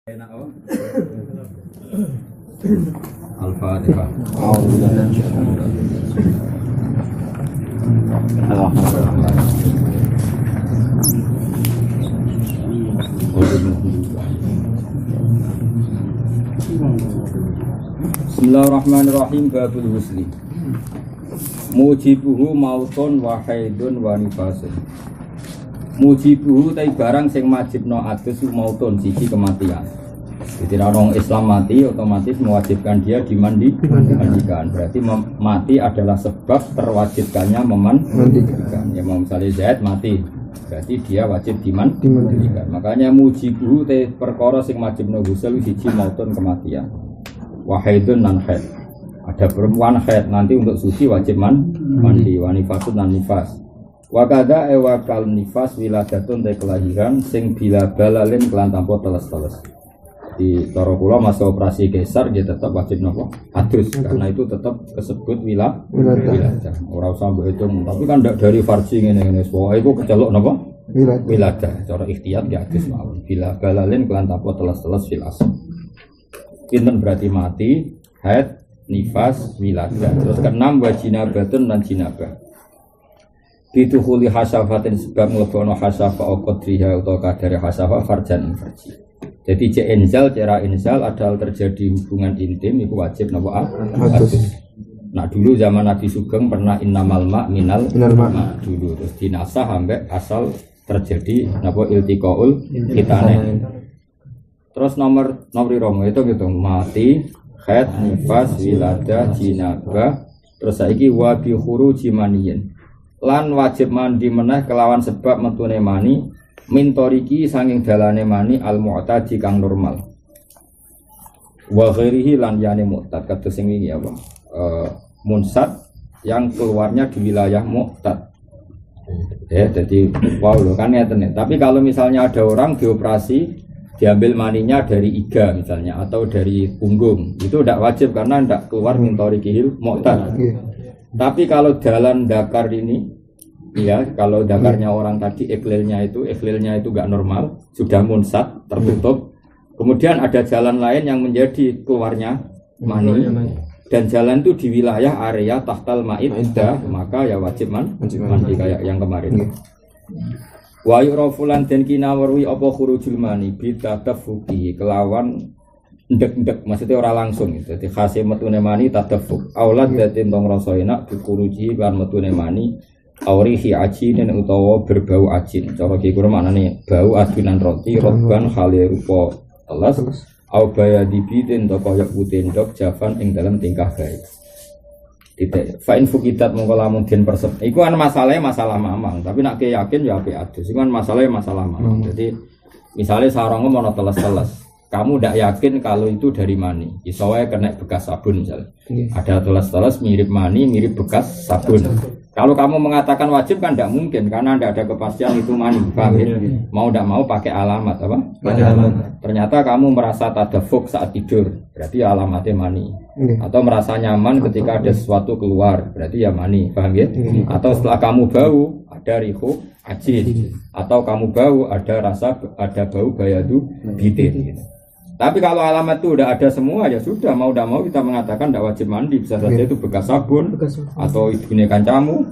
Enak apa? Al-Fatihah. Bismillahirrahmanirrahim. Babul husli. Mujibuhu mautun wa haidun wa nifasun. Mujibuhu tai barang sing majibno adus mautun siji kematian. Jadi orang Islam mati otomatis mewajibkan dia dimandikan. Berarti mati adalah sebab terwajibkannya memandikan. Ya mau misalnya Zaid mati, berarti dia wajib dimandikan. Makanya mujibuhu te perkara sing wajibno ghusl siji mautun kematian. Wahidun nan haid. Ada perempuan haid nanti untuk suci wajib mandi. Wanifasun nan nifas. Wakada ewakal nifas wiladatun te kelahiran sing bila balalin kelan tanpa teles-teles. Di cara kula masa operasi kesar dia tetap wajib nopo adus karena itu tetap kesebut wiladah. Ora usah mbok hitung, tapi kan ndak dari farji ngene-ngene pokoke iku kecelok nopo wiladah. Cara ikhtiyat ya adus mawon. Bila balalin kelan tanpa teles-teles fil asl. Pinten berarti mati, haid, nifas, wiladah. Terus keenam wa jinabatun dan jinabah. Bituhuli hasafatin sebab mlebono hasafa qadriha utawa kadare hasafa farjan ing farji. Jadi inzal, cara inzal adalah terjadi hubungan intim itu wajib nopo adus. Nah dulu zaman Nabi Sugeng pernah innamal ma minal ma dulu terus dinasah sampai asal terjadi nopo iltiqaul kitane. Terus nomor romo itu gitu mati, haid, nifas, wiladah, jinabah, terus saiki wa bi khuruji maniyin. Lan wajib mandi meneh kelawan sebab metune mani mintoriki sanging dalane mani al-mu'tadi kang normal. Wa ghairihi lan yani mu'tad kados sing wingi apa? Munsat yang keluarnya di wilayah mu'tad. Ya, jadi wow loh kan ya tenan. Tapi kalau misalnya ada orang dioperasi diambil maninya dari iga misalnya atau dari punggung, itu tidak wajib karena tidak keluar mintorikihil mu'tad. Tapi kalau jalan dakar ini ya, kalau dakarnya orang tadi ikhlilnya itu enggak normal, sudah munsat, tertutup. Kemudian ada jalan lain yang menjadi keluarnya mani dan jalan itu di wilayah area tahtal ma'iddah, maka ya wajib mandi kayak yang kemarin. Wa yu'rafulan den kinawerwi apa khurujul mani bi tadafuki kelawan ndek-ndek maksudnya ora langsung itu. Dadi khase metune mani tadafuk. Aulad dadi tong rasa enak dikuruji lan metune mani aurihi ajin utawa berbau ajin. Cara iki kira maknane bau adunan roti roban khale rupa teles au baya dibitin to kaya putih ndok javan ing dalam tingkah baik. Titik fa in fukitat mongko lamun den persep. Iku kan masalah mamang, tapi nek yakin ya apik adus. Iku kan masalah mamang. Jadi misalnya sarangmu ono teles-teles. Kamu tidak yakin kalau itu dari mani, soalnya kena bekas sabun misalnya. Ada teles-teles mirip mani, mirip bekas sabun. Kalau kamu mengatakan wajib kan tidak mungkin karena tidak ada kepastian itu mani. Paham ya? Mau tidak mau pakai alamat apa? Ternyata kamu merasa tadafuk saat tidur, berarti alamatnya mani. Atau merasa nyaman ketika ada sesuatu keluar, berarti ya mani. Paham ya? Atau setelah kamu bau ada rihu ajin, atau kamu bau ada bau bayadu bitin. Tapi kalau alamat itu udah ada semua ya sudah mau tidak mau kita mengatakan tidak wajib mandi, bisa saja itu bekas sabun atau ibunya kancamu,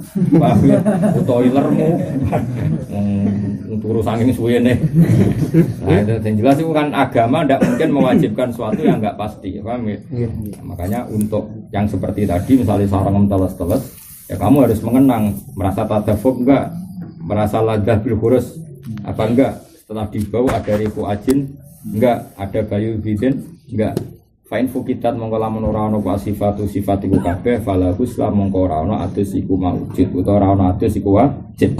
atau ilermu, turu saking suwe nih. Nah itu yang jelas itu kan agama tidak mungkin mewajibkan sesuatu yang nggak pasti, paham ya? Makanya untuk yang seperti tadi misalnya sarang teles-teles, ya kamu harus mengenang merasa tadafuk enggak, merasa ladah bil khurus apa enggak, setelah dibawa ada rifu ajin. Enggak ada bayu bidin, enggak fa'in fukitat mongko lamun ora ana sifatu sifat iku kabeh fala husla mongko ora ana adus iku maujud utawa ora ana adus iku wajib.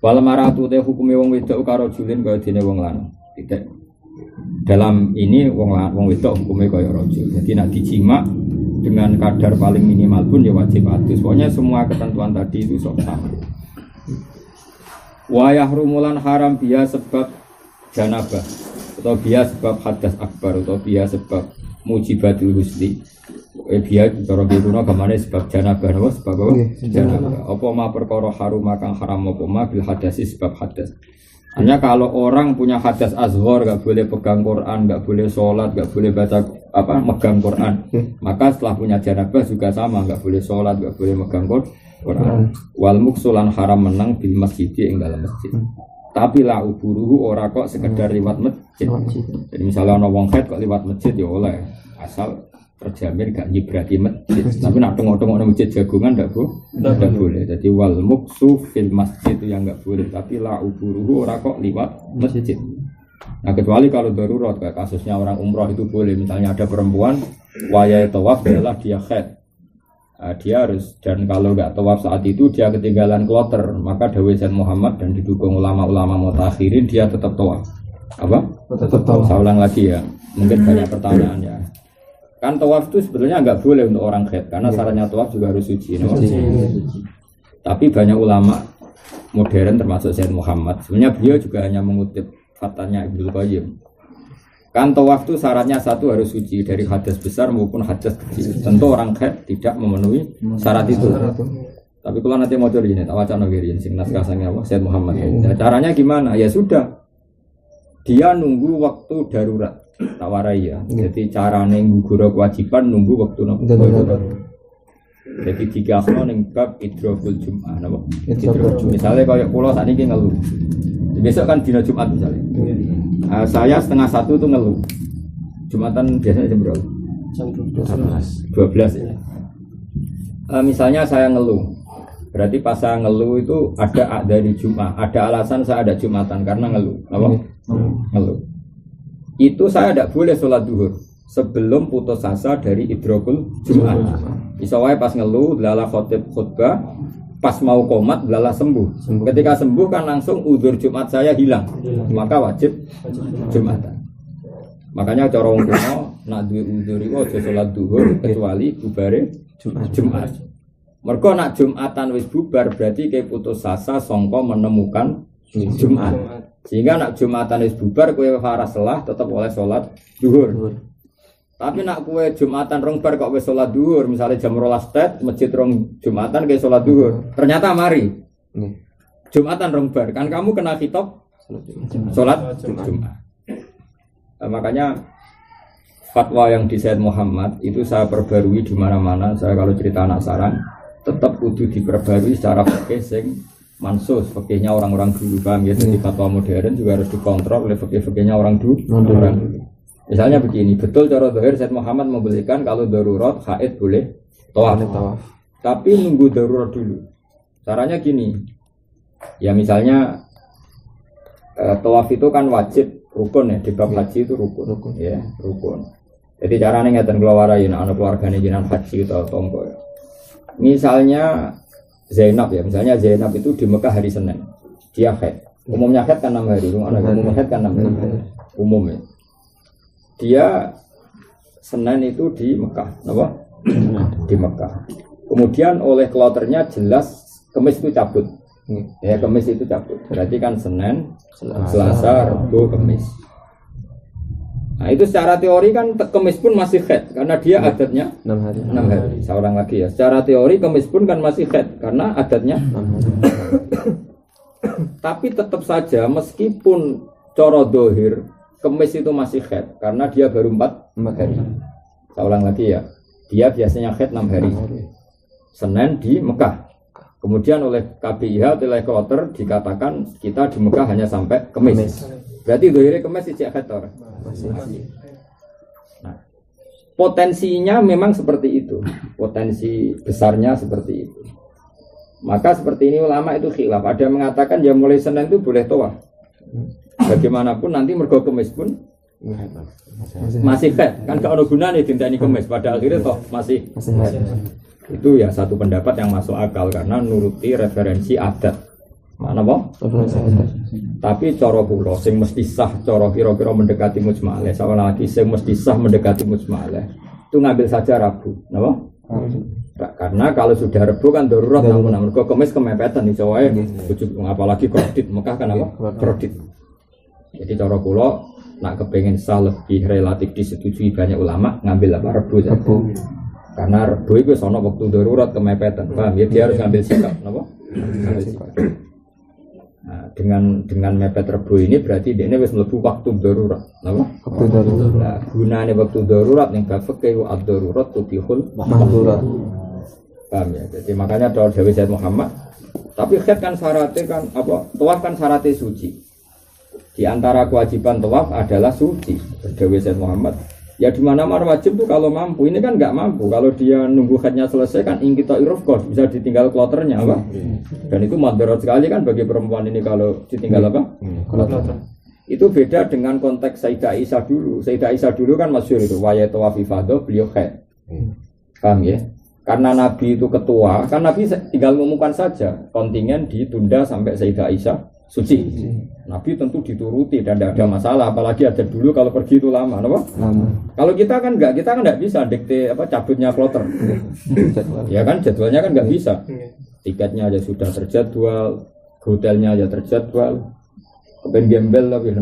Wal maratu te hukume wong wedok karo julin kaya dene wong lanang. Tidak. Dalam ini wong wedok hukume kaya rajul. Jadi nek dijima dengan kadar paling minimal pun ya wajib adus. Pokoknya semua ketentuan tadi itu sama. Wa yahrumulan haram biya sebab janabah atau biya sebab hadas akbar atau biya sebab mujibatul husli. Biya cara dikuno gamane sebab janabah apa sebab janabah. Apa ma perkara harum kang haram apa ma bil hadasi sebab hadas. Hanya kalau orang punya hadas azhar, nggak boleh pegang Quran, nggak boleh sholat, nggak boleh baca megang Quran. Maka setelah punya janabah juga sama, nggak boleh sholat, nggak boleh megang Quran. Wal muksulan haram menang bil masjid ing dalam masjid. Tapi la uburuhu ora kok sekedar liwat masjid. Jadi misalnya orang wong haid kok liwat masjid ya oleh, asal terjamin gak nyibrati masjid. Tapi nak tengok-tengok di masjid jagungan ndak boleh. Jadi wal muksu fil masjid itu yang nggak boleh. Tapi la uburuhu ora kok liwat masjid. Nah kecuali kalau darurat kayak kasusnya orang umroh itu boleh. Misalnya ada perempuan wayai tawaf adalah dia haid. Dia harus, dan kalau nggak tawaf saat itu dia ketinggalan kloter, maka dawuh Sayyid Muhammad dan didukung ulama-ulama mutakhirin dia tetap tawaf. Apa? Tetap tawaf. Saya ulang lagi ya. Mungkin banyak pertanyaan ya. Kan tawaf itu sebetulnya nggak boleh untuk orang haid karena syaratnya tawaf juga harus suci. Tapi banyak ulama modern termasuk Sayyid Muhammad, sebenarnya beliau juga hanya mengutip fatanya Ibnu Qayyim. Kan tawaf itu syaratnya satu harus suci dari hadas besar maupun hadas kecil. Tentu orang haid tidak memenuhi syarat itu. Tapi kalau nanti mau cari ini, tawacana girin sing naskah sange apa Sayyid Muhammad. Nah, caranya gimana? Ya sudah. Dia nunggu waktu darurat. Tawarai ya. Jadi carane nggugura kewajiban nunggu waktu darurat. Jadi jika aku ning bab idroful Jumat napa? Misalnya kayak pulau saat ini ngeluh. Besok kan dina Jumat misalnya. Saya 12:30 tuh ngeluh. Jumatan biasanya jam berapa? Jam 12 ya. Misalnya saya ngeluh. Berarti pas saya ngeluh itu ada dari Jumat, ada alasan saya ada Jumatan karena ngeluh. Apa? Ngeluh. Itu saya tidak boleh sholat duhur sebelum putus asa dari idrokul Jumat. Isowai pas ngeluh, lala khutbah, pas mau komat, lala sembuh. Ketika sembuh kan langsung udzur Jumat saya hilang, maka wajib Jumatan. Makanya cara wong kuno nak duwe udzur iku aja sholat duhur kecuali bubare Jumat. Mergo nak Jumatan wis bubar berarti kayak putus asa sangka menemukan Jumat. Sehingga nak Jumatan wis bubar kowe ora salah tetap oleh salat zuhur. Tapi nak kowe Jumatan rong bar kok wis salat zuhur, misalnya jam 12 tet masjid rong Jumatan kowe salat zuhur. Ternyata mari. Jumatan rong bar, kan kamu kena khitab salat Jumat. Makanya fatwa yang di Sayyid Muhammad itu saya perbarui di mana-mana. Saya kalau cerita anak sarang tetap kudu diperbarui secara fikih sing mansus, fikihnya orang-orang dulu, paham ya. Jadi fatwa modern juga harus dikontrol oleh fikih-fikihnya orang dulu. Misalnya begini, betul cara zahir Sayyid Muhammad membolehkan kalau darurat haid boleh tawaf. Tapi nunggu darurat dulu. Caranya gini. Ya misalnya tawaf itu kan wajib rukun ya, di bab haji itu rukun. Ya, rukun. Jadi caranya ngeten kula warai nek ana keluargane jenengan haji atau tonggo ya. Misalnya Zainab ya, misalnya Zainab itu di Mekah hari Senin, dia haid. Umumnya haid kan 6 hari, umumnya haid kan 6 hari, umumnya. Dia Senin itu di Mekah, apa? Di Mekah. Kemudian oleh kloternya jelas Kamis itu cabut, ya Kamis itu cabut. Berarti kan Senin, Selasa, Rabu, Kamis. Nah itu secara teori kan Kamis pun masih haid karena dia adatnya 6 hari. 6 hari. Seorang lagi ya. Secara teori Kamis pun kan masih haid karena adatnya 6 hari. Tapi tetap saja meskipun coro dohir Kamis itu masih haid karena dia baru 4 hari. Seorang lagi ya. Dia biasanya haid 6 hari. Senin di Mekah. Kemudian oleh KPIH, oleh kloter dikatakan kita di Mekah hanya sampai Kamis. Berarti dohirnya Kamis ijek haid orang. Nah, potensinya memang seperti itu, potensi besarnya seperti itu. Maka seperti ini ulama itu khilaf. Ada yang mengatakan ya mulai Senin itu boleh tawaf. Bagaimanapun nanti mergo Kamis pun masih haid. Kan gak ada gunanya dinteni Kamis. Pada akhirnya toh masih haid. Itu ya satu pendapat yang masuk akal karena nuruti referensi adat. Mana boh? Tapi cara kula sing mesti sah, cara kira-kira mendekati mujmalah. Sama lagi sing mesti sah mendekati mujmalah. Itu ngambil saja Rabu, napa? Karena kalau sudah Rabu kan darurat namun kok Kamis kemepetan iso wae. Apalagi kredit Mekah kan apa? Kredit. Jadi cara kula nak kepengin sah lebih relatif disetujui banyak ulama ngambil apa? Rabu saja. Karena Rabu itu sono waktu darurat kemepetan. Paham ya? Dia harus ngambil sikap, napa? Ngambil sikap. Nah, dengan mepet Rebo ini berarti dia ini wis mlebu waktu darurat. Napa? Waktu darurat. Nah, gunane waktu darurat yang bab fikih ad-darurat tubihul mahdurat. Paham ya? Jadi makanya dawuh Sayyid Muhammad. Tapi khed kan syaratnya kan apa? Tawaf kan syaratnya suci. Di antara kewajiban tawaf adalah suci. Dawuh Sayyid Muhammad. Ya di mana-mana wajib tuh kalau mampu. Ini kan nggak mampu. Kalau dia nunggu khednya selesai kan ingkita irfqah bisa ditinggal kloternya apa? Dan itu madarat sekali kan bagi perempuan ini kalau ditinggal apa? Kloter. Itu beda dengan konteks Sayyidah Aisyah dulu. Sayyidah Aisyah dulu kan masyhur itu waya tawaf ifadah beliau khed. Paham ya? Karena Nabi itu ketua, kan Nabi tinggal mengumumkan saja kontingen ditunda sampai Sayyidah Aisyah suci. Nabi tentu dituruti dan tidak ada masalah, apalagi ada dulu kalau pergi itu lama, apa? Kalau kita kan enggak bisa dikte apa cabutnya kloter. Ya kan jadwalnya kan enggak bisa. Tiketnya aja sudah terjadwal, hotelnya aja terjadwal. Kepen gembel tapi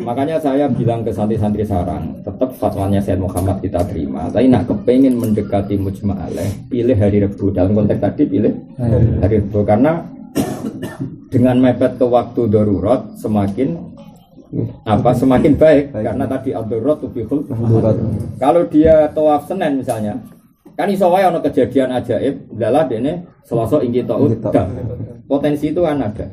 makanya saya bilang ke santri-santri sarang, tetap fatwanya Sayyid Muhammad kita terima. Tapi nak kepengen mendekati mujma' alaih, pilih hari Rabu. Dalam konteks tadi pilih hari Rabu karena dengan mepet ke waktu darurat semakin baik karena tadi ad-darurat tubihul. Kalau dia tawaf Senin misalnya, kan iso wae ana kejadian ajaib, lalah dene Selasa ingki taud. Potensi itu kan ada.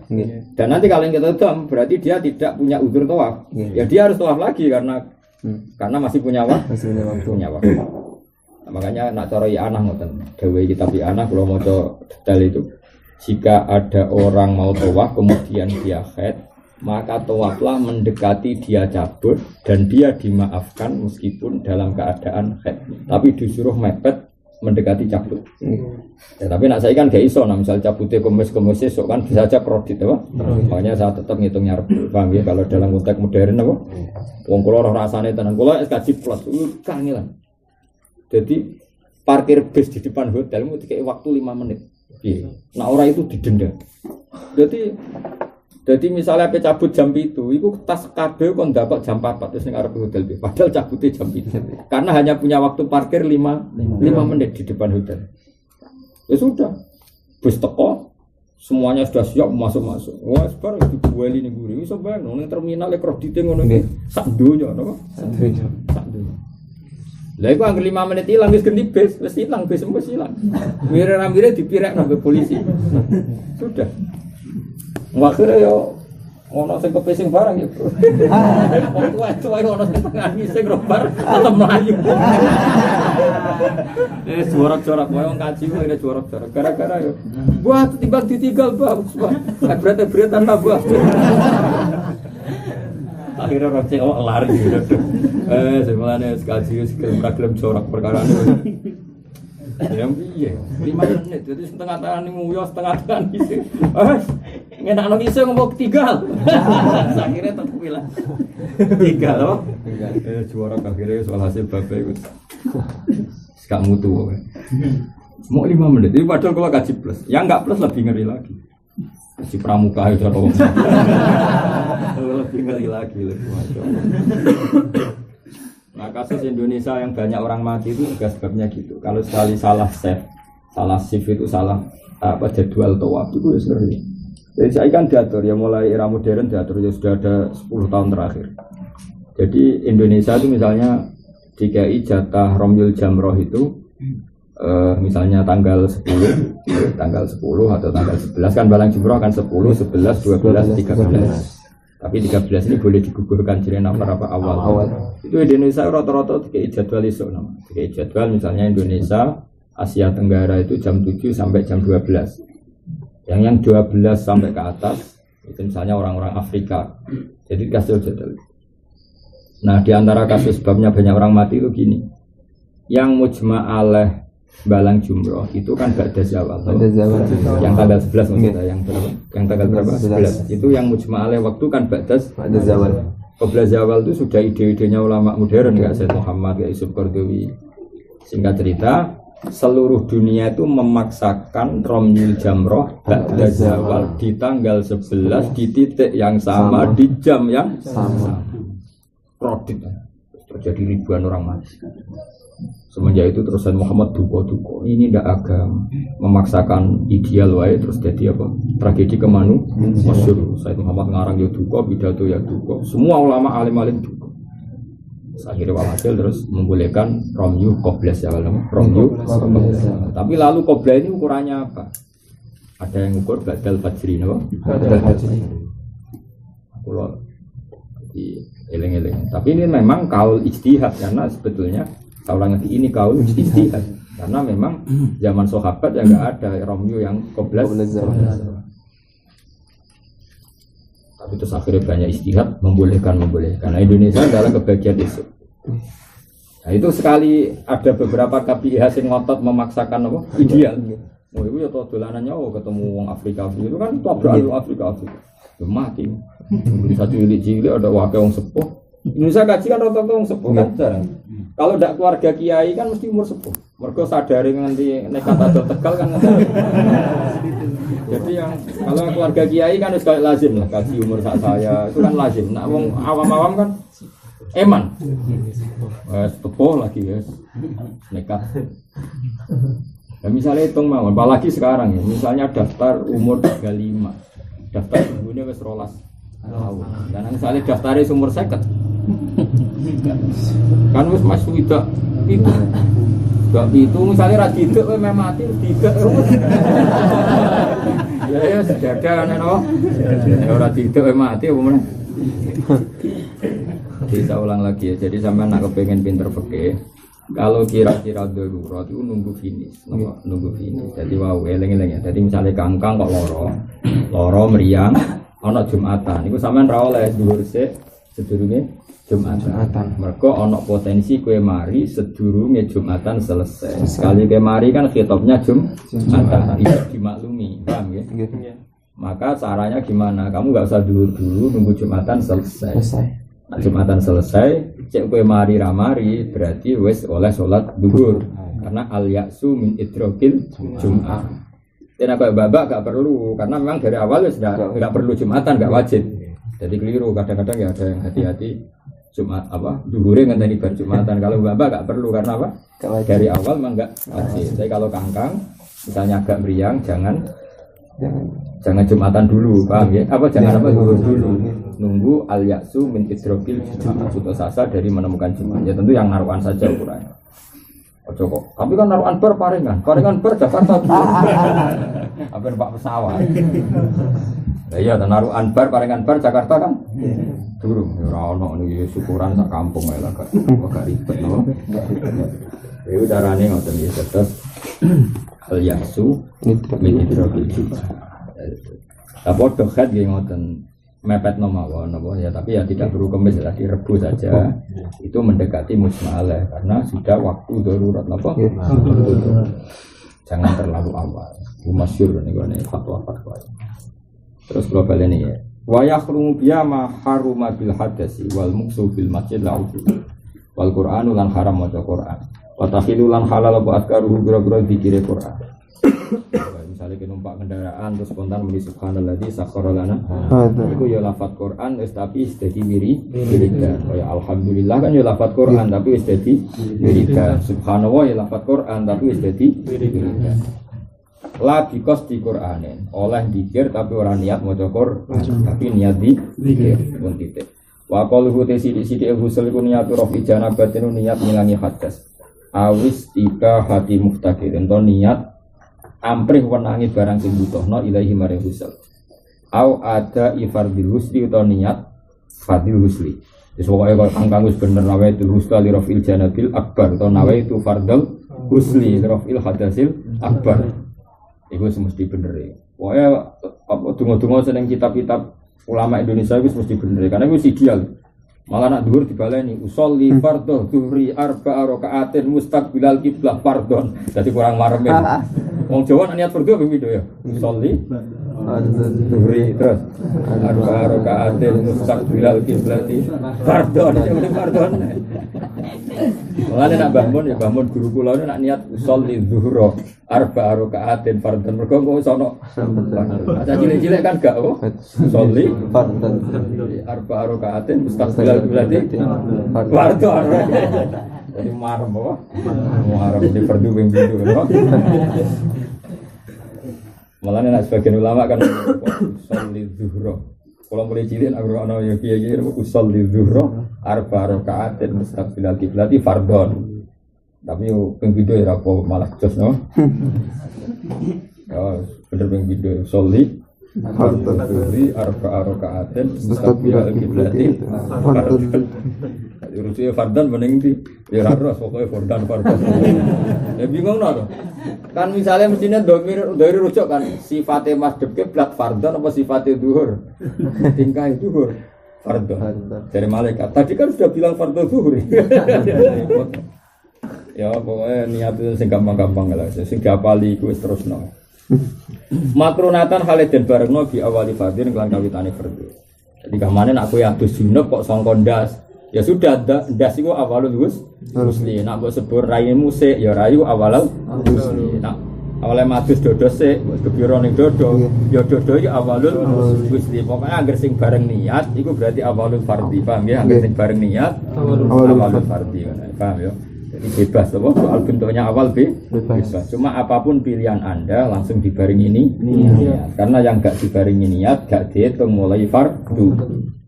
Dan nanti kalau yang kita dam berarti dia tidak punya udzur tawaf. Ya dia harus tawaf lagi karena masih punya waktu. Nah, makanya nak cara anak ngoten. Dewe kitab anak kalau maca detail itu jika ada orang mau tawaf kemudian dia haid, maka tawaflah mendekati dia cabut dan dia dimaafkan meskipun dalam keadaan haid. Tapi disuruh mepet mendekati cabut. Ya, tapi nak saya kan gak iso, nah misal cabutnya kemis esok kan bisa aja kredit apa? Makanya saya tetap ngitungnya Rabu. Paham ya kalau dalam konteks modern apa? Wong kula ora rasane tenan. Kula SKJ plus kangelan. Jadi parkir bis di depan hotel mu dikek waktu 5 menit. Iya. Nah orang itu didenda. Jadi misalnya apa cabut jam itu tas kabel kon dapat jam 4 terus ning arep hotel. Padahal cabutnya jam itu. Karena hanya punya waktu parkir 5 menit di depan hotel. Ya sudah. Bus teko semuanya sudah siap masuk. Wah, sekarang dibueli ning guri. Iso bayang nang terminal kredite ngono iki. Sak donya napa? Sak donya. Lah iku angger 5 menit ilang wis ganti bis, wis ilang bis wis ilang. Mire-mire dipirekno ke polisi. Sudah. Akhirnya yo ono sing kepesing barang ya, Bro. Tuwa ono sing tengah sing robar tetep mlayu. Jorok-jorok wae wong kaji ku ngene jorok-jorok. Gara-gara yo. Wah, timbang ditinggal, Bang. Berita tambah. Akhirnya rocek lari gitu. Sebenarnya kaji gelem jorok perkara ini. Ya piye? 5 menit jadi setengah tangan nguyos setengah tangan isi. Ngenakno iso ngomong tinggal. Akhirnya tetep bilang. Tinggal loh. Juara akhirnya soal hasil bapak itu. Gak mutu. Mau 5 menit. Ini padahal kalau gaji plus. Yang enggak plus lebih ngeri lagi. Si pramuka itu atau lebih ngeri lagi lebih macam. Nah kasus Indonesia yang banyak orang mati itu juga sebabnya gitu. Kalau sekali salah shift itu salah jadwal tawaf itu ya sering. Jadi saya kan diatur ya mulai era modern diatur ya sudah ada 10 tahun terakhir. Jadi Indonesia itu misalnya DKI jatah Romyul Jamroh itu misalnya tanggal 10 atau tanggal 11 kan balang jumroh akan 10, 11, 12, 13. Tapi 13 ini boleh digugurkan jadi nomor apa awal. Itu Indonesia rata-rata DKI jadwal esok nama. DKI jadwal misalnya Indonesia Asia Tenggara itu jam 7 sampai jam 12. Yang 12 sampai ke atas itu misalnya orang-orang Afrika. Jadi kasih jadwal. Nah, di antara kasus sebabnya banyak orang mati itu gini. Yang mujma' alaih balang jumroh itu kan ba'da zawal. Yang tanggal 11 maksudnya, yang tanggal berapa? 11. Itu yang mujma' alaih waktu kan ba'da zawal. Qabla zawal itu sudah ide-idenya ulama modern enggak Sayyid Muhammad, enggak Yusuf Qardawi. Singkat cerita, seluruh dunia itu memaksakan Romyul Jamroh ba'da zawal di tanggal 11 di titik yang sama di jam yang sama. Kredit terjadi ribuan orang mati. Semenjak itu terus Muhammad duko-duko. Ini ndak agama, memaksakan ideal wae terus jadi apa? Tragedi masyhur. Said Muhammad ngarang ya duko, pidato ya duko. Semua ulama alim-alim duko. Akhirnya walhasil terus membolehkan romyu qobles ya romyu. Tapi lalu qobla ini ukurannya apa? Ada yang ukur badal fajri, no? Badal fajri. Kalau di eleng-eleng. Tapi ini memang kaul ijtihad karena sebetulnya kalau lagi ini kaul ijtihad karena memang zaman sahabat ya nggak ada romyu yang qoblas. Tapi terus akhirnya banyak ijtihad membolehkan. Nah Indonesia adalah kebagian itu. Nah itu sekali ada beberapa KPIH yang ngotot memaksakan apa? Ideal. Oh itu ya tau dolanannya ketemu wong Afrika itu kan tabrak Afrika. Ya mati. Bisa cilik-cilik ada wakil wong sepuh. Indonesia kaji kan rata-rata wong sepuh kan jarang. Kalau ndak keluarga kiai kan mesti umur sepuh. Mergo sadari nganti nekat atau Tegal kan. Jadi yang kalau keluarga kiai kan wis kayak lazim lah kaji umur saya itu kan lazim. Nah wong awam-awam kan eman. Sepuh lagi ya. Nekat. Ya misalnya hitung mau, apalagi sekarang ya. Misalnya daftar umur 35. Daftar ibunya wis 12 tahun. Dan misalnya daftarnya umur 50. Kan wis mas tidak itu. Gak itu misalnya ra didik kowe meh mati didik. Ya sedadak ana ya ora didik kowe mati apa meneh. Kita ulang lagi ya. Jadi sampean nak kepengin pinter fikih, kalau kira-kira darurat itu nunggu finish, nunggu finish. Jadi wow eleng-eleng ya. Jadi misalnya kangkang kok loro meriang ana Jumatan. Iku sampean ra oleh dhuwur sik sedurunge Jumatan. Mergo ana potensi kowe mari sedurunge Jumatan selesai. Sekali kowe mari kan khitabnya Jumatan. Itu dimaklumi, paham ya? Maka caranya gimana? Kamu enggak usah dulu nunggu Jumatan selesai. Nah, Jumatan selesai, cek kowe mari ramari berarti wis oleh salat zuhur. Karena al-ya'su min idrokil Jum'ah. Tidak kayak babak gak perlu karena memang dari awal sudah enggak perlu Jumatan, enggak wajib. Jadi keliru kadang-kadang ya ada yang hati-hati Jumat apa zuhurnya ngenteni bar Jumatan. Kalau babak gak perlu karena apa? Dari awal memang enggak wajib. Tapi kalau kangkang misalnya agak meriang jangan Jumatan dulu, paham ya? Apa jangan apa zuhur dulu. Nunggu al-ya'su min idrokil Jum'ah putus asa dari menemukan Jum'ah. Ya tentu yang naruhan saja ukurannya. Ojo kok. Tapi kan naruhan bar paringan bar Jakarta. Hampir Pak pesawat. Lah iya naruhan bar paringan bar Jakarta kan. Durung ya ora ono niki syukuran sak kampung ae lah gak ribet no. Ya udarane ngoten iki terus al-ya'su min idrokil Jum'ah. Lah padha khat nggih ngoten. Mepet mawon apa ya tapi ya tidak perlu kemis lah direbus saja itu mendekati musmalah karena sudah waktu darurat apa jangan terlalu awal masyhur nih fatwa terus global ini ya wa yakhrumu biya ma haruma bil hadasi wal muksu bil masjid la'udhu wal qur'anu lan haram maca Qur'an wa takhilu lan halal apa azkaru gura-gura dikire Qur'an. Misalnya kita numpak kendaraan terus spontan muni subhanalladzi sakhkhara lana itu ya lafaz Quran tapi jadi wiridan kayak alhamdulillah kan ya lafaz Quran tapi wis dadi wiridan subhanallah ya lafaz Quran tapi wis dadi wiridan la bikos di Quranin oleh zikir tapi orang niat maca Quran tapi niat di zikir pun titik wa qaluhu sidi husul ku niat rafi janabatin niat ngilangi hadas awis tiba hati muftaqir ento niat amprih wenangi barang sing butuhno ilahi maring husl. Au ada ifardil husli utawa niat fardil husli. Wis pokoke kok angkang wis bener nawa itu husli rafil janabil akbar utawa nawa itu fardul husli rafil hadasil akbar. Iku mesti bener e. Pokoke apa donga-donga seneng kitab-kitab ulama Indonesia wis mesti bener karena wis ideal. Malah nak dhuwur dibaleni usolli fardhu dhuhri arba'a raka'atin mustaqbilal qiblah fardhon. Dadi kurang marem. Wong Jawa niat fardhu ping pindho ya. Usolli dhuhri terus arba'a raka'atin mustaqbilal qiblati fardhon. Fardhon. Mulane nak bangun ya bangun guru kula nak niat usolli dhuhra arba'a raka'atin fardhon. Mergo kok iso ono. Aja cilik-cilik kan gak oh. Usolli fardhon arba'a raka'atin mustaqbilal berarti fardhon. Jadi marem apa? Marem di fardu ping pindho apa? Malah nek sebagian ulama kan usul li zuhra. Kalau mulai cilik aku ana ya kiye-kiye usul li zuhra arba rakaat mustaqbilal qiblat fardhon. Tapi yo ping pindho ya apa malah jos no. Ya bener ping pindho usul li Fardhu arba'a raka'atin mustaqbilal qiblat. Urusnya fardan mending di ya ora pokoke fardan. Ya bingung to. Kan misalnya mestinya dari rujuk kan sifatnya masdhab kiblat fardan apa sifatnya zuhur. Tingkah zuhur fardan. Dari malaikat. Tadi kan sudah bilang fardu zuhur. Ya pokoknya niatnya sing gampang-gampang lah. Sing diapali iku wis terusno. Makrunatan Khalid barengno bi awali fardin kelan kawitane fardu. Jadi kamanen aku ya adus junub kok sangka ndas. Ya sudah ndas iku awalul husli. Nek mbok sebur raimu sik ya rayu awalul husli. Nek awale madus dodo sik gebira ning dodo ya dodo iki awalul husli. Pokoke anggere sing bareng niat iku berarti awalul fardhi. Paham ya? Anggere sing bareng niat awalul fardhi. Paham ya? Bebas apa soal bentuknya awal bebas. Cuma apapun pilihan Anda langsung dibarengi niat. Karena yang gak dibarengi niat gak dihitung mulai fardu.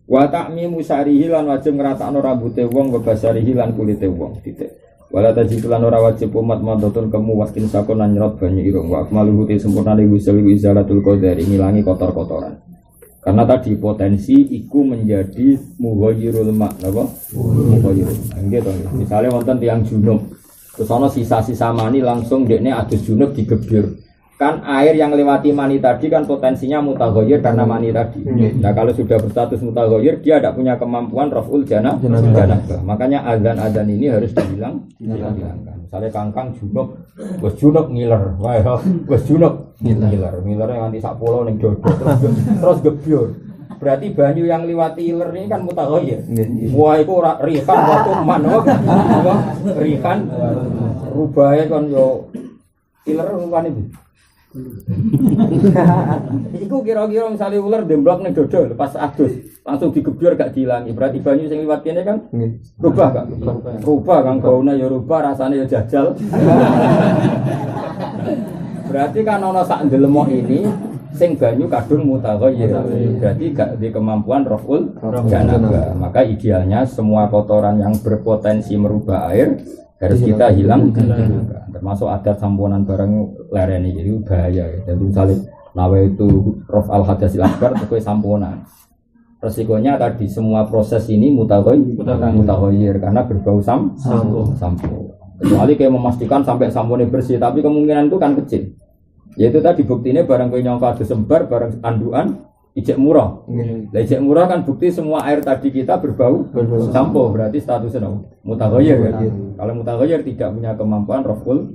Wa ta'mimu syarihi lan wajib ngratakno rambute wong wa basarihi lan kulite wong titik. Wala tajib lan ora wajib umat madotun kemu waskin sakonan nyerot banyu irung wa akmaluhu te sempurnane wusul izalatul qadar ngilangi kotor-kotoran. Karena tadi potensi iku menjadi mughayyirul ma' napa? Mughayyirul. Nggih to. Misale wonten tiyang junub, terus ana sisa-sisa mani langsung dekne adus junub digebir. Kan air yang lewati mani tadi kan potensinya mutaghayyir karena mani tadi. Nah, kalau sudah berstatus mutaghayyir dia tidak punya kemampuan raf'ul janabah. Makanya azan-azan ini harus dihilangkan. Misalnya kangkang junub, wis junub ngiler, wae wis junub ngiler nganti sak pulau ning dodo terus gebyur. Berarti banyu yang liwati iler ini kan mutaghayyir. Wah iku ora rihan waktu man apa? Rihan rubahe kan yo iler rupane iki. Iku kira-kira misalnya ular demblok ning dodo lepas adus langsung digebyur gak diilangi. Berarti banyu sing liwat kene kan rubah gak? Rubah kang baune ya rubah, rasane ya jajal. Berarti kan ana sak ndelemok ini sing banyu kadung mutaghayyir. Berarti gak di kemampuan raf'ul janabah. Maka idealnya semua kotoran yang berpotensi merubah air harus kita hilang, termasuk adat samponan barang lereni itu bahaya. Jadi misalnya nawa itu rof al hadasil akbar itu samponan. Resikonya tadi semua proses ini mutaghayyir karena berbau sampo. Kecuali kayak memastikan sampai samponya bersih, tapi kemungkinan itu kan kecil. Yaitu tadi buktinya barang kue nyongka disembar barang anduan ijek murah. Lah ijek murah kan bukti semua air tadi kita berbau sampo, berarti statusnya mutaghayyir ya. Kalau mutaghayyir tidak punya kemampuan raf'ul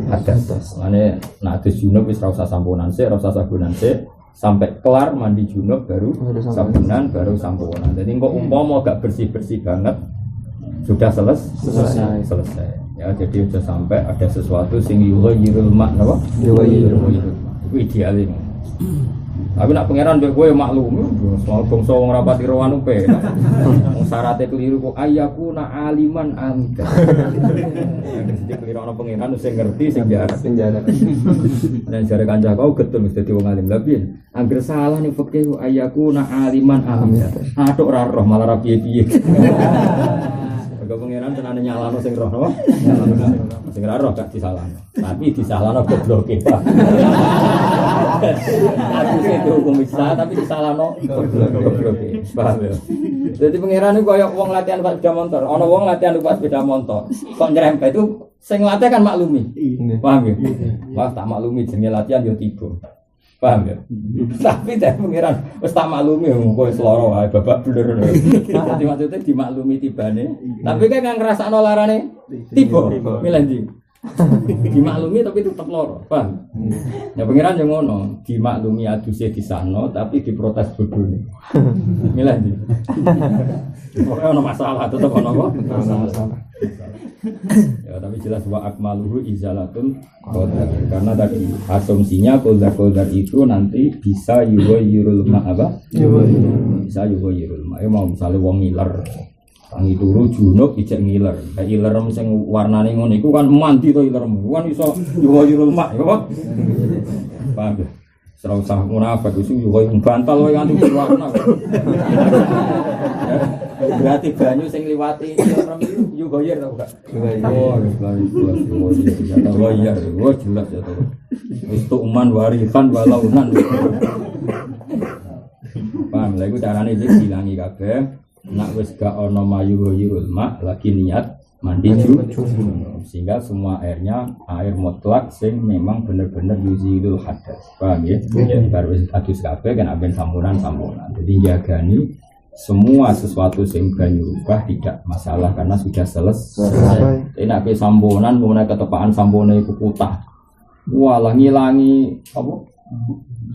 hadas. Mane nek adus junub wis ora usah samponan sik, ora usah sabunan sik, sampai kelar mandi junub baru sabunan baru samponan. Jadi kok umpama gak bersih-bersih banget sudah selesai. Ya jadi sudah sampai ada sesuatu sing yughayyirul ma' napa? Yughayyirul ma'. Itu idealnya. Tapi nak pangeran mbek kowe maklum, soal bangsa wong rapati rowan upe. Wong syaraté keliru kok ayakuna aliman amida. Mesti keliru ana pangeran sing ngerti sing jarak. Nek jare kanca kau getun mesti dadi wong alim. Lah piye? Angger salah ning fikih ayakuna aliman amida. Atuk ora roh malah ra piye-piye. Mergo pangeran tenane nyalano sing roh napa? Sing ora roh gak disalahno. Tapi disalahno gobloke, Pak. Aku itu hukum Islam tapi disalahno gobloke. Paham ya? Jadi pangeran iku koyo wong latihan numpak sepeda motor. Ana wong latihan numpak sepeda motor. Kok nyerempet itu sing latih kan maklumi. Paham ya? Wah, tak maklumi jenenge latihan yo tiba. Paham ya? Tapi dari pangeran wis tak maklumi kowe seloro wae babak blur. Dadi maksudnya dimaklumi tibane. Tapi kan ngrasakno larane tiba. Milih ndi? Dimaklumi tapi tetep loro, paham? Ya pangeran yo ngono, dimaklumi aduse disano tapi diprotes bodone. Milih ndi? Ora ono masalah, tetep ono apa? Masalah. Ya tapi jelas wa akmaluhu izalatul qadar. Karena tadi asumsinya qadar itu nanti bisa yughayyirul ma' apa? Bisa yughayyirul ma'. Ya mau misalnya wong ngiler Tangi turu junub ijek ngiler. Kayak ilerem sing warnane ngono iku kan mandi to ilerem. Kan iso yuwa-yurul mak, ya apa? Paham ya? Ora usah munafik iku yuwa bantal wae nganti warna. Berarti banyu sing liwati ilerem iku yugoyer to, Kak? Oh, jelas ya to. Wis tu'man warisan walaunan. Paham lha iku carane iki dilangi kabeh. Nak wis gak ono mayu yurul mak lagi niat mandi junub sehingga semua airnya air mutlak sing memang bener-bener yuzilul hadas. Paham ya? Baru wis adus kabeh kan aben sampuran. Jadi jagani semua sesuatu sing banyu rubah tidak masalah karena sudah selesai. Nek sampuran mulai ketepaan sampune iku kutah. Walah ngilangi apa?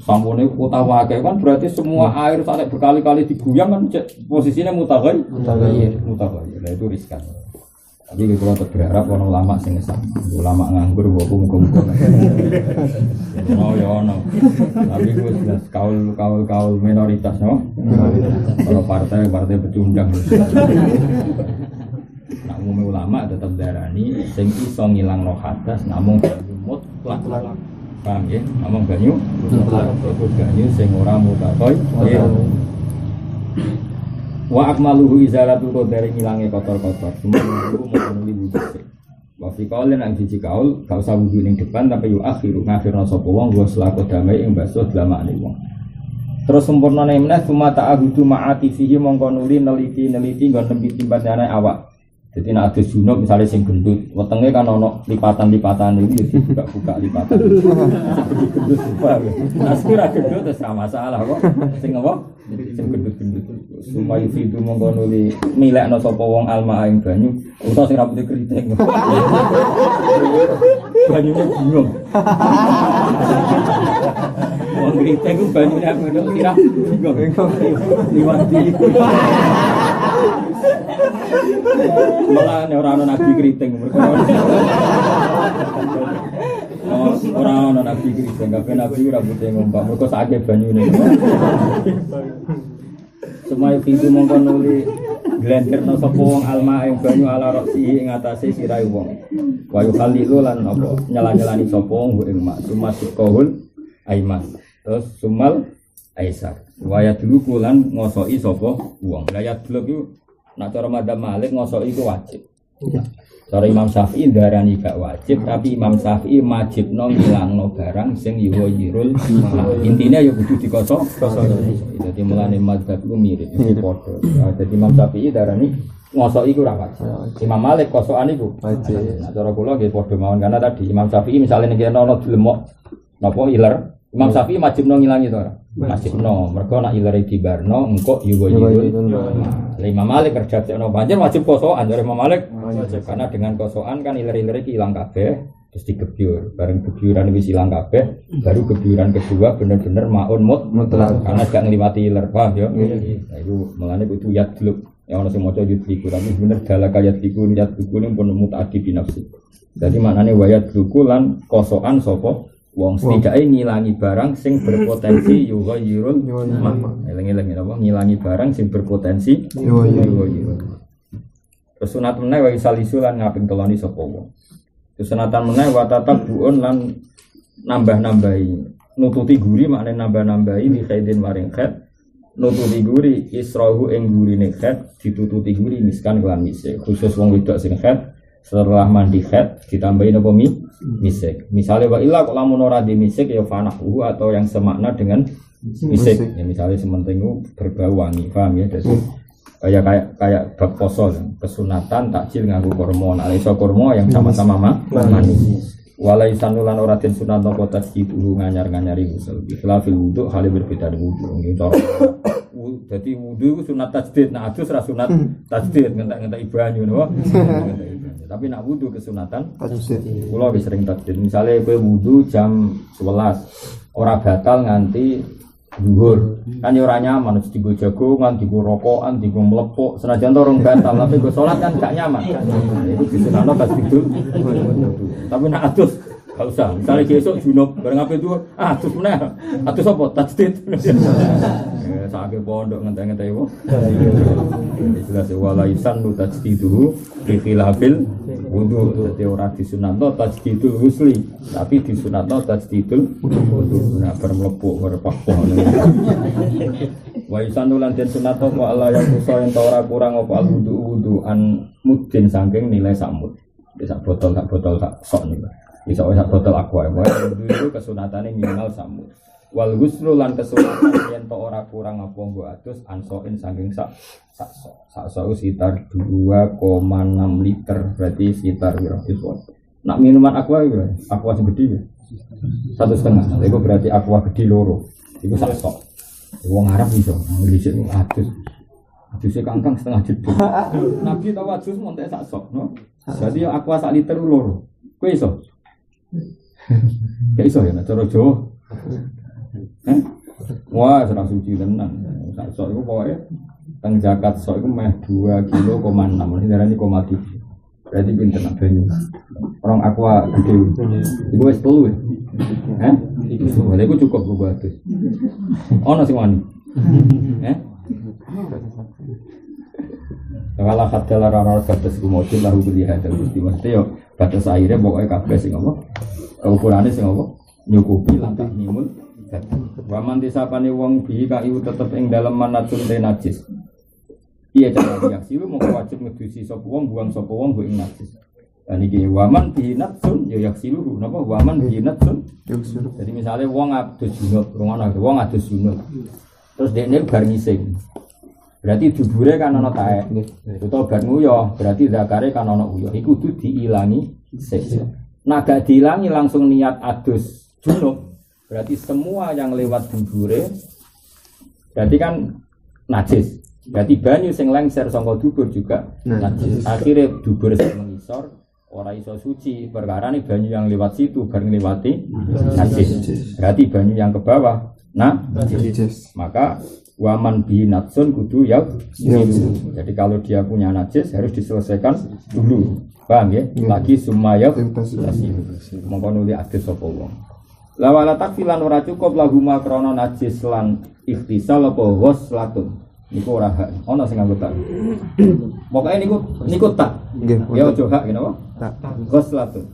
Sampune kota wae kan berarti semua air sampai berkali-kali diguyang kan posisinya mutaghayyir. Nah itu riskan. Tapi kalau berharap orang ulama sing ngesam, ulama nganggur kok muga-muga. Oh ya ono. Tapi gue jelas kaul minoritas no. Kalau partai pecundang. Nak umum ulama tetap darani sing iso ngilangno hadas namung mutlak. Paham ya? Ngomong banyu itu banyu sing ora mutakoy wa akmaluhu izalatu dari ngilange kotor-kotor cuma itu mau nuli wujud wa fi qaulin nang siji kaul gak usah wudu ning depan tapi yu akhiru ngakhirna sapa wong wa selaku damai ing basuh dlamane wong terus sempurnane meneh cuma ta'ahudu ma'ati fihi mongko nuli neliti nggon tempi timbane awak. Jadi nak ada junub misalnya sing gendut, wetenge kan ono lipatan-lipatan itu buka lipatan. Gendut apa? Nah sekira gendut terus ora masalah kok. Sing apa? Sing gendut-gendut. Supaya itu mongko nuli milekno sapa wong alma ing banyu, utawa sing rambute kriting. Banyune bingung. Wong kriting ku banyune aku kira bingung. Liwati. Malah orang nabi keriting orang nabi keriting kabeh nabi rambutnya ngompak mergo sakake banyune semua itu mongko nuli glenderno sapa wong alma ing banyu ala roksi ing atase sirahe wong wa yukhalilu lan apa nyala-nyalani sapa wong ing mak sumasukul aiman terus sumal aisar wa yadluku lan ngosoki sapa wong la yadluk iku nak cara madzhab Malik ngosok itu wajib. Cara Imam Syafi'i darani gak wajib, tapi Imam Syafi'i wajibno ngilangno barang sing yuwayirul. Intinya ya kudu dikosok. Jadi mulane madzhab ku mirip, padha. Jadi Imam Syafi'i darani ngosok iku ora wajib. Imam Malik kosokan iku wajib. Nah cara kula nggih padha mawon karena tadi Imam Syafi'i misalnya nek ana dilemok napa iler, Imam Syafi'i wajibno ngilangi to ora? Wajibno, mergo nek iler dibarno engko yuwayirul. Imam Malik kerja ono banjir wajib kosokan dari Imam Malik karena dengan kosokan kan iler-iler iki ilang kabeh terus digebyur bareng gebyuran wis ilang kabeh baru gebyuran kedua bener-bener maun mutlak karena gak ngliwati iler paham ya nah itu melane kudu yadluk yang ono sing maca yudliku tapi bener dalaka yadliku ini pun mutaaddi binafsi jadi maknane wayadluku lan kosokan sapa wong setidaknya ngilangi barang sing berpotensi yughayirun eling-eling apa ngilangi barang sing berpotensi yughayirun terus sunat meneh wa isalisu lan ngaping teloni sapa wong terus sunatan meneh wa tatabbuun lan nambah-nambahi nututi guri maknane nambah-nambahi bi khaidin maring khaid nututi guri israhu ing gurine khaid ditututi guri miskan kelan misik khusus wong wedok sing khaid setelah mandi khaid ditambahin apa misik. Misalnya wa illa kok lamun ora di misik ya fanahu atau yang semakna dengan misik. Ya misalnya sementing berbau wangi, paham ya? Jadi kayak bab poso kesunatan takjil nganggo kurma. Nah, iso kurma yang sama-sama manis. Walai sanulan ora den sunat apa tasjidu nganyar-nganyari usul. Ikhlafil wudu hale berbeda dengan wudu. Jadi wudu itu sunat tajdid, nah adus ra sunat tajdid ngentek-ngentek banyu napa. Tapi nak wudu kesunatan tajdid. Kula wis sering tajdid. Misale kowe wudu jam 11 ora batal nganti zuhur. Kan ya ora nyaman mesti digo jagongan, digo rokokan, digo mlepuk. Senajan to rong batal tapi go salat kan gak nyaman. Itu disunatno tajdid. Tapi nak adus Gak usah. Misalnya besok junub bareng apa itu? Terus mana? Terus apa? Tajdid. Sakit pondok ngenteng-ngenteng itu. Jelas wala isan tajdiduhu fi khilafil wudu. Dadi ora disunatno tajdidul husli, tapi disunatno tajdidul wudu. Nah, bar mlebu bar pakoh. Wa isan lan den sunatno apa Allah yang kusa ento ora kurang apa wudu an mudin saking nilai samud. Sak botol sak sok niku. Bisa sak botol aqua. Wudu itu kesunatane minimal samud. Wal ghuslu lan kesunatan yen to ora kurang apa nggo adus ansoin saking sak sekitar 2,6 liter berarti sekitar piro itu. Nak minuman aqua itu aqua sing gede ya 1,5 itu berarti aqua gede loro itu sak sok. Wong Arab iso nglisik adus adusnya kangkang setengah jeduk. Nabi tau adus montek sak sok no. Jadi aqua sak liter loro kowe iso gak iso ya cara Jawa. Wah, serang suci tenan. Sak sok iku pokoke teng zakat sok iku meh 2,6 kilo, darane 0,3. Berarti pinten banyu. Orang aqua gede. Iku wis 3 ya. Iku cukup go adus. Ono sing wani. Kalau kata larang batas kumodin lahu kulihat dan gusti mesti yo batas airnya pokoknya kabeh sing apa ukurannya sing apa nyukupi lantak nimun. Waman disapane wong bi kayu tetep ing dalem manatun te najis. Iya cara reaksi lu mau wajib ngedusi sapa wong buang sapa wong go ing najis. Dan iki waman bi natsun ya yaksi lu napa waman bi natsun. Jadi misalnya wong adus junub, wong adus junub. Terus dekne bar ngising. Berarti dubure kan ana taek. Utawa bar nguyoh, berarti zakare kan ana uyuh. Iku kudu diilangi sik. Nah gak diilangi langsung niat adus junub. Berarti semua yang lewat dubure berarti kan najis. Berarti banyu sing lengser saka dubur juga najis. Akhirnya dubur sing mengisor ora iso suci perkara ini banyu yang lewat situ bareng lewati najis. Berarti banyu yang ke bawah najis. Maka waman bi natsun kudu ya. Jadi kalau dia punya najis harus diselesaikan dulu. Paham ya? Lagi sumaya mongko nuli adus sapa wong. Lawala takfilan ora cukup lahuma krana najis lan ikhtisal apa waslatun. Niku ora hak. Ana sing nganggo tak. Pokoke niku tak. Ya aja hak kenapa? Tak. Waslatun.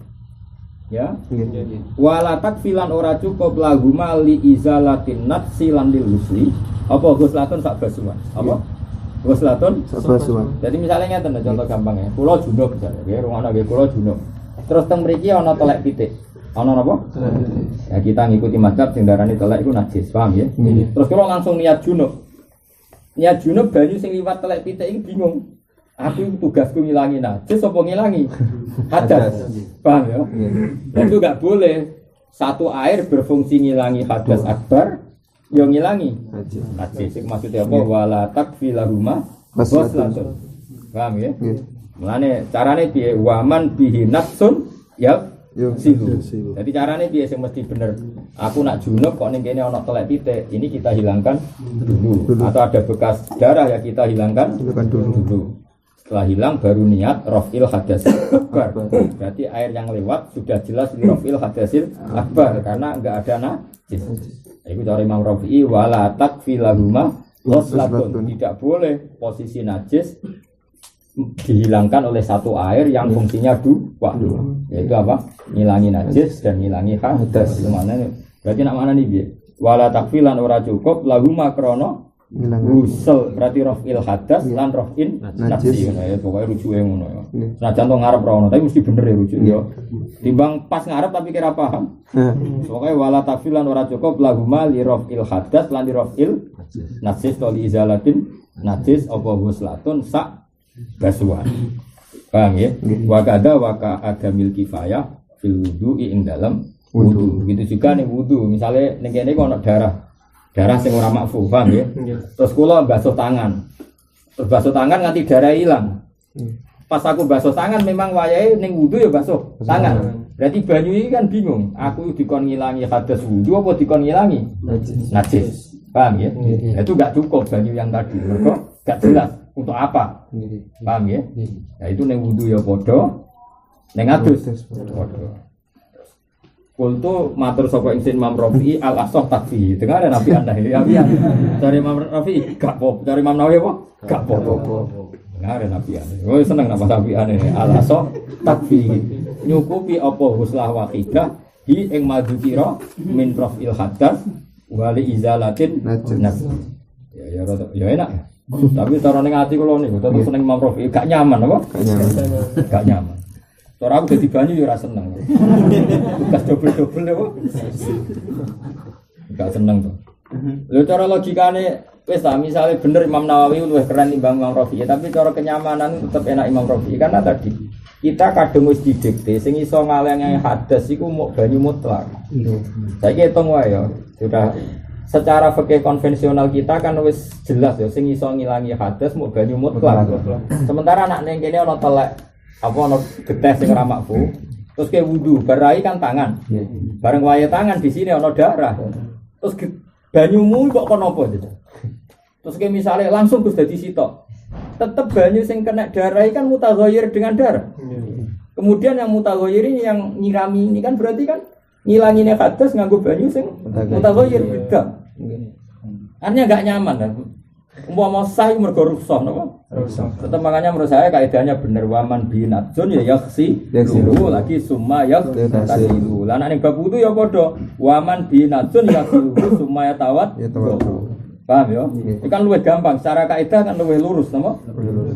Ya. Wala takfilan ora cukup lahuma li izalatin nafsi lan lil husli. Apa waslatun sak basuhan? Apa? Waslatun sak basuhan. Jadi misalnya ngeten contoh gampang ya. Kula junub misalnya, nggih rungono nggih kula junub. Terus teng mriki ana telek pitik. Ana napa? Ya kita ngikuti mazhab sing darani telek iku najis, paham ya? Terus kalau langsung niat junub. Niat junub banyu sing liwat telek pitik iki bingung. Aku tugasku ngilangi najis apa ngilangi hadas. Paham ya? Itu enggak boleh satu air berfungsi ngilangi hadas akbar, yo ngilangi najis. Maksudnya apa? Wala takfilahuma waslatun. Paham ya? Mulane carane piye? Waman bihi nafsun ya silu. Jadi caranya dia yang mesti bener. Aku nak junub kok ning kene ana telek pitik, ini kita hilangkan dulu. Atau ada bekas darah ya kita hilangkan dulu. Setelah hilang baru niat raf'il hadasil akbar. Berarti air yang lewat sudah jelas raf'il hadasil akbar karena enggak ada najis. Itu cara Imam Rafi'i wala takfilahuma waslatun. Tidak boleh posisi najis dihilangkan oleh satu air yang fungsinya dua, yaitu apa? Ngilangi najis dan ngilangi hadas. Mana nih? Berarti nak mana nih dia? Wala takfilan ora cukup lagu makrono usel berarti rafil hadas lan rafin najis. Ya pokoknya rujuke ngono ya. Senajan to ngarep rono tapi mesti bener ya rujuk ya. Timbang pas ngarep tapi kira paham. Pokoknya wala takfilan ora cukup lagu ma li rafil hadas lan li rafil najis to li izalatin najis apa huslatun sak basuhan. Paham ya? Wakada waka adamil kifayah fil wudu'i ing dalam wudu. Begitu juga nih wudu. Misalnya ning kene kok ana darah sing ora makfu, paham ya? Terus kula basuh tangan. Terus basuh tangan nganti darah hilang. Pas aku basuh tangan memang wayahe ning wudu ya basuh tangan. Berarti banyu ini kan bingung. Aku dikon ngilangi hadas wudu apa dikon ngilangi najis. Paham ya? Itu enggak cukup banyu yang tadi. Mergo enggak jelas. Untuk apa? Paham ya? Nah itu neng wudu ya podo, neng adus podo. Kultu matur sapa ingsun Imam Rafi'i al asah takfi. Dengar Nabi Anda ya. Dari Imam Rafi'i gak apa, dari Imam Nawawi apa? Gak apa. Dengar Nabi Anda. Oh seneng napa Nabi Anda al asah takfi. Nyukupi apa huslah waqidah hi ing madzukira min rafil hadas wali izalatin nas. Ya enak. Tapi cara ning ati kula niku tetep seneng Imam Rafi'i gak nyaman apa? Gak nyaman. Cara aku dadi banyu ya ora seneng. Gas dobel-dobel apa? Gak seneng to. Lho cara logikane wis ta misale bener Imam Nawawi luwih keren timbang Imam Rafi'i, tapi cara kenyamanan tetep enak Imam Rafi'i karena tadi kita kadung wis didikte sing iso ngalengi hadas iku mung banyu mutlak. Saiki hitung wae ya. Sudah secara fikih konvensional kita kan wis jelas ya sing iso ngilangi hadas mung banyu mutlak. Sementara anak ning kene ana telek apa ono getih sing ora makfu terus ke wudu barai kan tangan bareng wae tangan di sini ono darah terus banyumu kok kono apa terus ke misalnya langsung terus dadi sitok tetep banyu sing kena darah kan mutaghayyir dengan darah kemudian yang mutaghayyir ini yang nyirami ini kan berarti kan ngilangine hadas nganggo banyu sing mutaghayyir beda artinya enggak nyaman kan mau sah mergo rukshoh napa? Rukshoh. Tetep makanya menurut saya kaidahnya bener waman binatsun ya yaksi dulu lagi summa yaktasilu. Lah nek bab wudu ya padha waman binatsun yaksi summa tawat. Paham ya? Itu kan lebih gampang secara kaidah kan lebih lurus napa?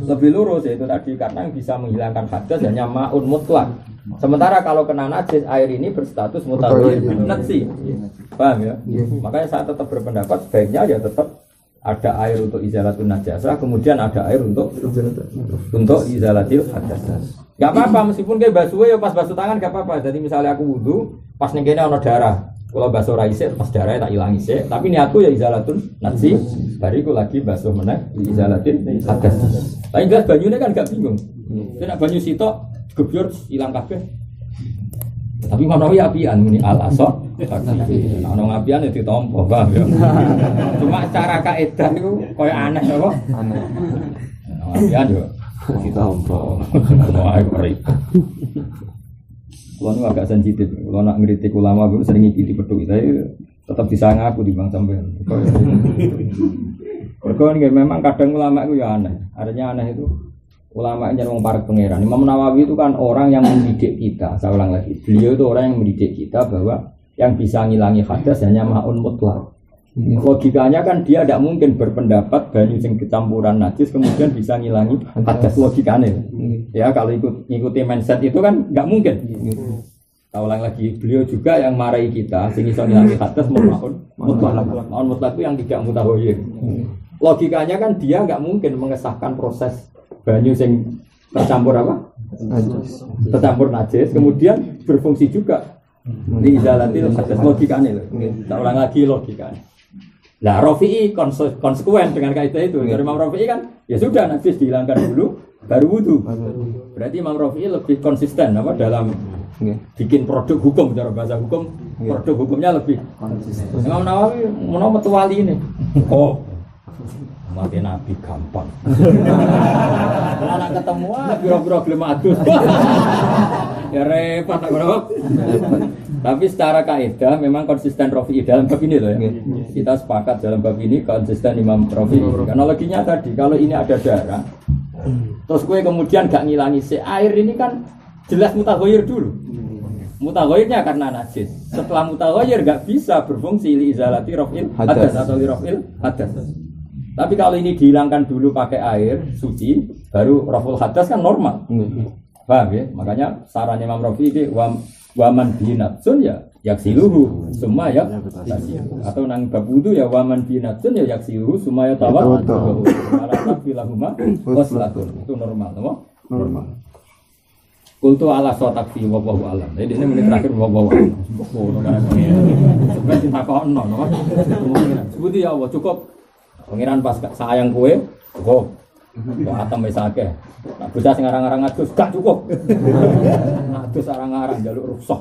Lebih lurus yaitu tadi karena bisa menghilangkan hadas hanya maun mutlak. Sementara kalau kena najis air ini berstatus mutaghayyir bin najis. Paham ya? Makanya saya tetap berpendapat sebaiknya ya tetap ada air untuk izalatun najasah, kemudian ada air untuk izalatil hadas. Gak apa-apa meskipun kayak basuh ya pas basuh tangan gak apa-apa. Jadi misalnya aku wudu, pas ning kene ana darah. Kalau basuh ra isik pas darahnya tak ilangi sik, tapi niatku ya izalatun najis, bariku lagi basuh meneh izalatil hadas. Tapi jelas banyune kan gak bingung. Nek banyu sitok gebyur ilang kabeh. Tapi manawi apian ini al-asad. Ana ngapian ya ditampa, paham ya. Cuma cara kaidah niku koyo aneh apa? Aneh. Apian yo ditampa. Wah, kori. Kulo nu agak sensitif. Kulo nak ngritik ulama kulo sering ngikuti pedhuk saya tetap bisa ngaku di bang sampean. Mergo memang kadang ulama itu ya aneh. Artinya aneh itu ulama yang wong parek pangeran. Imam Nawawi itu kan orang yang mendidik kita. Saya ulang lagi, beliau itu orang yang mendidik kita bahwa yang bisa ngilangi hadas hanya maun mutlak. Logikanya kan dia tidak mungkin berpendapat banyu sing kecampuran najis kemudian bisa ngilangi hadas logikanya. Ya kalau ikuti mindset itu kan nggak mungkin. Saya ulang lagi, beliau juga yang marahi kita sing iso ngilangi hadas maun mutlak. Maun mutlak itu yang tidak mutaghayyir. Logikanya kan dia nggak mungkin mengesahkan proses banyu sing tercampur apa? Najis. Tercampur najis, kemudian berfungsi juga di izalatil hadas. Logikanya loh. Kita ulang lagi logikanya. Nah, Rafi'i konsekuen dengan kaidah itu. Dari Imam Rafi'i kan, ya sudah najis dihilangkan dulu, baru wudu. Berarti Imam Rafi'i lebih konsisten apa dalam bikin produk hukum, cara bahasa hukum, produk hukumnya lebih konsisten. Imam Nawawi mau metu wali ini. Oh. Mati Nabi gampang. Kalau nak ketemu biro-biro gelem adus. Ya repot tak berapa. Tapi secara kaidah memang konsisten Rafi'i dalam bab ini loh ya. Kita sepakat dalam bab ini konsisten Imam Rafi'i. Karena loginya tadi kalau ini ada darah, terus gue kemudian gak ngilangi air ini kan jelas mutaghayyir dulu. Mutaghayyirnya karena najis. Setelah mutaghayyir gak bisa berfungsi li izalati raf'il hadas atau li raf'il hadas. Tapi kalau ini dihilangkan dulu pakai air suci, baru raful hadas kan normal. Paham ya? Makanya saran Imam Rafi'i itu waman binatsun ya yaksiluhu semua ya atau nang bab wudu ya waman binatsun ya yaksiluhu semua ya tawat. Ala bilahuma waslatun. Itu normal, normal. Kultu ala sotakfi wallahu alam. Jadi ini menit terakhir wallahu alam. Sebenarnya tak ono, sebuti ya Allah cukup. Pengiran pas sayang kue, cukup. Kok atam wis akeh. Nak bocah sing arang-arang adus gak cukup. Adus arang-arang njaluk rukshoh.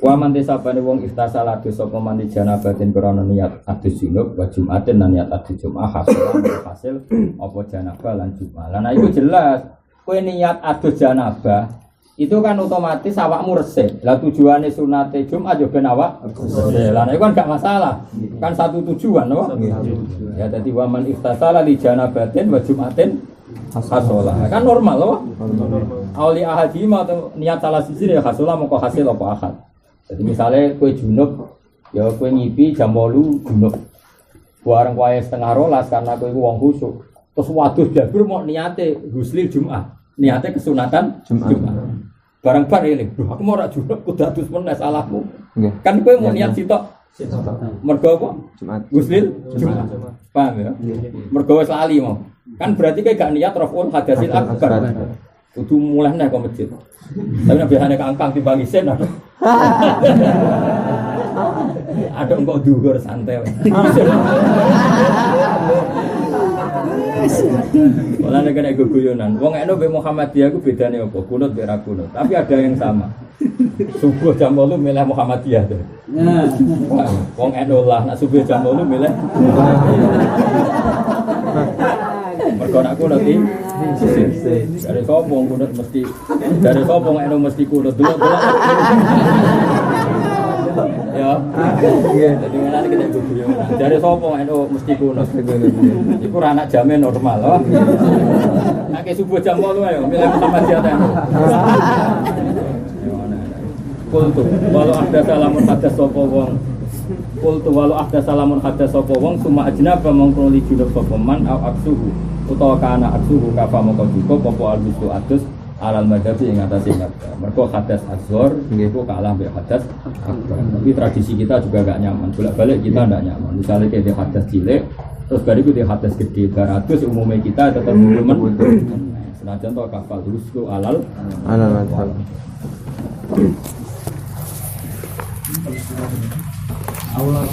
Wa man desabane wong iftasala adus sapa mandi janabatin krana niat adus junub wa jumatin lan niat adus jumat hasil apa janabah lan jumat. Lah iku jelas kowe niat adus janabah, itu kan otomatis awakmu resik. Lah tujuane sunate Jumat yo ben awak resik. Lah itu kan gak masalah. Kan satu tujuan, loh. Ya dadi waman iftasala li janabatin wa Jumatin hasola. Kan normal loh. Auli ahadima atau niat salah siji ya hasola moko hasil apa ahad. Jadi misalnya kowe junub ya kowe ngipi jam 8 junub. Bareng wae setengah rolas karena kowe wong khusuk. Terus waduh jabur mau niate ghusli Jumat. Niate kesunatan Jumat. Barang bar ini, aku mau rak junub kudu adus meneh salahku. Kan kowe mau niat sitok. Mergo apa? Jumat. Ghusli Jumat. Paham ya? Mergo wis lali mau. Kan berarti kowe gak niat raful hadasil akbar. Kudu mulai nek ke masjid. Tapi nek biasane kangkang timbang isen ada. Ada engko dhuwur santai. Malah nek nek guyonan. Wong eno be Muhammadiyah ku bedane apa? Kunut be ra kunut. Tapi ada yang sama. Subuh jam 8 milih Muhammadiyah tuh. Nah, wong eno lah nak subuh jam 8 milih. Mergo nak kunut iki dari sopong kunut mesti dari sopong eno mesti kunut dulu. Ya. Jadi ngene kita guyu. Dari sopong eno mesti kunut. Iku ora anak jamin normal loh. Nek subuh jam 8 ayo milih Muhammadiyah ta. Kultu walau ahda salamun hadas sapa wong. Kultu walau ahda salamun hadas sapa wong suma ajnaba mongko li junub sapa man au aksuhu utawa kana aksuhu kafa mongko cukup apa albisu adus alal madhabi ing atase madhab. Mergo hadas azhar niku kalah mbek hadas akbar. Tapi tradisi kita juga gak nyaman. Bolak-balik kita ndak nyaman. Misalnya kayak hadas cilik terus bariku di hadas gede 200 umumnya kita tetap belum senajan to kafal terus ku alal madhab. Aula